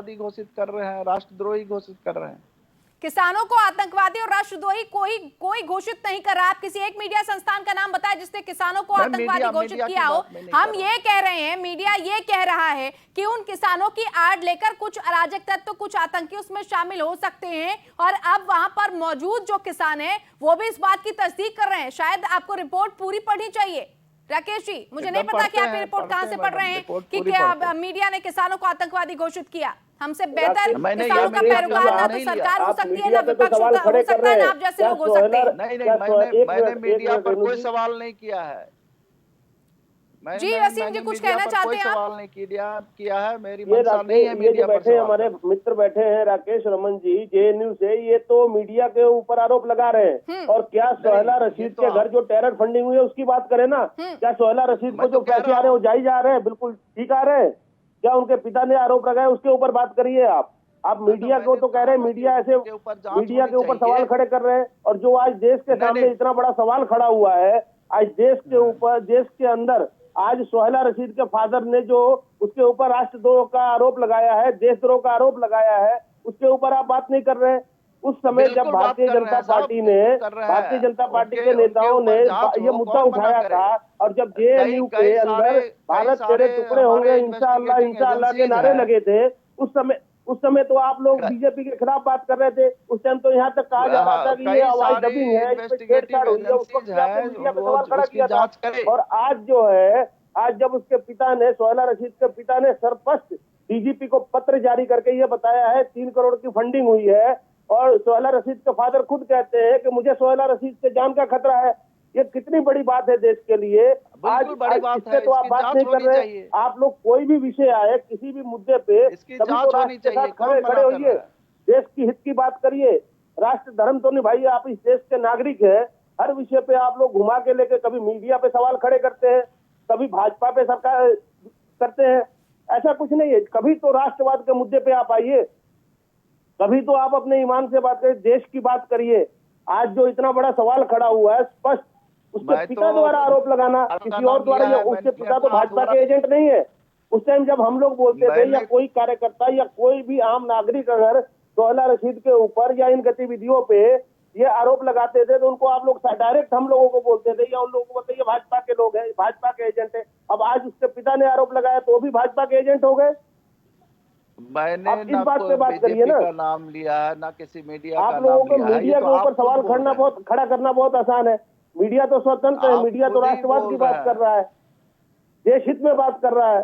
आतंकवादी घोषित कर रहे हैं, राष्ट्रद्रोही घोषित कर रहे हैं। किसानों को आतंकवादी और राष्ट्रद्रोही कोई घोषित नहीं कर रहा। आप किसी एक मीडिया संस्थान का नाम बताएं जिसने किसानों को आतंकवादी घोषित किया हो। हम ये कह रहे हैं, मीडिया ये कह रहा है कि उन किसानों की आड़ लेकर कुछ अराजक तत्व, कुछ आतंकी उसमें शामिल हो सकते हैं, और अब वहां पर मौजूद जो किसान है वो भी इस बात की तस्दीक कर रहे हैं। शायद आपको रिपोर्ट पूरी पढ़नी चाहिए राकेश जी। मुझे नहीं पता कि आप ये रिपोर्ट कहां से पढ़ रहे हैं कि मीडिया ने किसानों को आतंकवादी घोषित किया। हमसे बेहतर किसानों का पैरोकार ना तो सरकार हो सकती है, ना विपक्ष हो सकता है, ना आप जैसे लोग हो सकते हैं। नहीं, मैंने मीडिया पर कोई सवाल नहीं किया है। जी वसीम जी कुछ कहना चाहते हैं? सवाल नहीं किया है, मेरी मंशा नहीं है मीडिया पर बैठे हमारे मित्र बैठे हैं राकेश रमन जी जेएनयू से, ये तो मीडिया के ऊपर आरोप लगा रहे हैं। और क्या सोहेला रशीद के घर जो टेरर फंडिंग हुई है उसकी बात करें ना। क्या सोहेला रशीद को जो पैसे आ रहे हैं वो जायज आ रहे हैं, बिल्कुल ठीक आ रहे हैं? क्या उनके पिता ने आरोप लगाया उसके ऊपर बात करिए आप मीडिया को तो कह रहे हैं मीडिया ऐसे मीडिया के ऊपर सवाल खड़े कर रहे हैं। और जो आज देश के सामने इतना बड़ा सवाल खड़ा हुआ है, आज देश के ऊपर, देश के अंदर आज सोहेला रशीद के फादर ने जो उसके ऊपर राष्ट्रद्रोह का आरोप लगाया है, देशद्रोह का आरोप लगाया है, उसके ऊपर आप बात नहीं कर रहे हैं। उस समय जब भारतीय जनता पार्टी के नेताओं ने ये मुद्दा उठाया था, और जब जेएनयू के अंदर भारत तेरे टुकड़े होंगे इंशाअल्लाह इंशाअल्लाह के नारे लगे थे, उस समय तो आप लोग बीजेपी के खिलाफ बात कर रहे थे। उस टाइम तो यहाँ तक कहा जा रहा था कि ये आवाज डबिंग है, इस पे छेड़छाड़ हुई है, उसको मीडिया पे सवाल खड़ा किया था। और आज जो है, आज जब उसके पिता ने, सोहेला रशीद के पिता ने सरपंच डीजीपी को पत्र जारी करके ये बताया है 3 करोड़ की फंडिंग हुई है, और सोहेला रशीद के फादर खुद कहते हैं कि मुझे सोहेला रशीद से जान का खतरा है। ये कितनी बड़ी बात है देश के लिए। आज इससे तो आप बात नहीं कर रहे। आप लोग कोई भी विषय आए, किसी भी मुद्दे पे, तभी तो राष्ट्र के साथ खड़े होइए, देश की हित की बात करिए। राष्ट्र धर्म तो निभाइए, आप इस देश के नागरिक हैं। हर विषय पे आप लोग घुमा के लेके कभी मीडिया पे सवाल खड़े करते हैं, कभी भाजपा पे सरकार करते हैं। ऐसा कुछ नहीं है। कभी तो राष्ट्रवाद के मुद्दे पे आप आइए, कभी तो आप अपने ईमान से बात करिए, देश की बात करिए। आज जो इतना बड़ा सवाल खड़ा हुआ है, स्पष्ट उसके पिता द्वारा आरोप लगाना, किसी और द्वारा, उसके पिता तो भाजपा के एजेंट नहीं है। उस टाइम जब हम लोग बोलते थे, या कोई कार्यकर्ता या कोई भी आम नागरिक अगर सोहेला रशीद के ऊपर या इन गतिविधियों पे ये आरोप लगाते थे, तो उनको आप लोग डायरेक्ट हम लोगों को बोलते थे, या उन लोगों को बताइए भाजपा के लोग हैं, भाजपा के एजेंट है। अब आज उसके पिता ने आरोप लगाया तो भी भाजपा के एजेंट हो गए। मैंने इस बात पे बात करिए ना। का नाम लिया है ना किसी मीडिया आप लोगों को मीडिया के ऊपर सवाल खड़ा करना बहुत आसान है। मीडिया तो स्वतंत्र है, मीडिया तो राष्ट्रवाद की बात कर रहा है, देश हित में बात कर रहा है।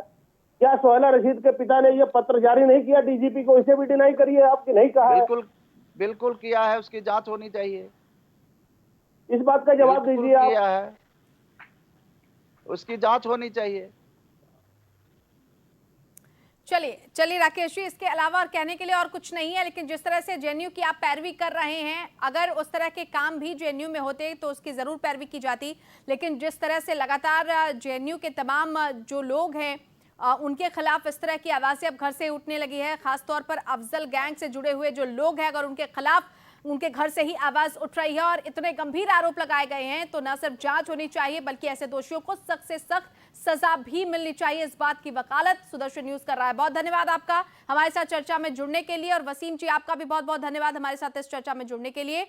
क्या सोहेला रशीद के पिता ने ये पत्र जारी नहीं किया डीजीपी को? इसे भी डिनाई करिए आपकी नहीं कहा। बिल्कुल किया है, उसकी जांच होनी चाहिए। इस बात का जवाब दीजिए आप। किया है, उसकी जांच होनी चाहिए। चलिए राकेश जी, इसके अलावा और कहने के लिए और कुछ नहीं है, लेकिन जिस तरह से जेएनयू की आप पैरवी कर रहे हैं, अगर उस तरह के काम भी जेएनयू में होते तो उसकी जरूर पैरवी की जाती। लेकिन जिस तरह से लगातार जेएनयू के तमाम जो लोग हैं उनके खिलाफ इस तरह की आवाजें अब घर से उठने लगी है, खासतौर पर अफजल गैंग से जुड़े हुए जो लोग हैं, अगर उनके खिलाफ उनके घर से ही आवाज उठ रही है और इतने गंभीर आरोप लगाए गए हैं, तो न सिर्फ जांच होनी चाहिए बल्कि ऐसे दोषियों को सख्त से सख्त सजा भी मिलनी चाहिए। इस बात की वकालत सुदर्शन न्यूज कर रहा है। बहुत धन्यवाद आपका हमारे साथ चर्चा में जुड़ने के लिए, और वसीम जी आपका भी बहुत बहुत धन्यवाद हमारे साथ इस चर्चा में जुड़ने के लिए।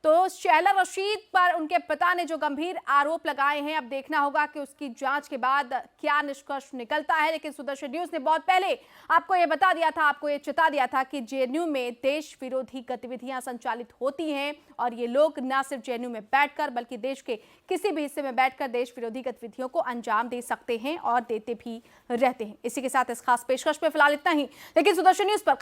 तो सोहेला रशीद पर उनके पिता ने जो गंभीर आरोप लगाए हैं, अब देखना होगा कि उसकी जांच के बाद क्या निष्कर्ष निकलता है। लेकिन सुदर्शन न्यूज ने बहुत पहले आपको ये बता दिया था, आपको ये चिता दिया था कि जेएनयू में देश विरोधी गतिविधियां संचालित होती हैं, और ये लोग न सिर्फ जेएनयू में बैठकर बल्कि देश के किसी भी हिस्से में बैठकर देश विरोधी गतिविधियों को अंजाम दे सकते हैं और देते भी रहते हैं। इसी के साथ इस खास पेशकश में फिलहाल इतना ही, लेकिन सुदर्शन न्यूज पर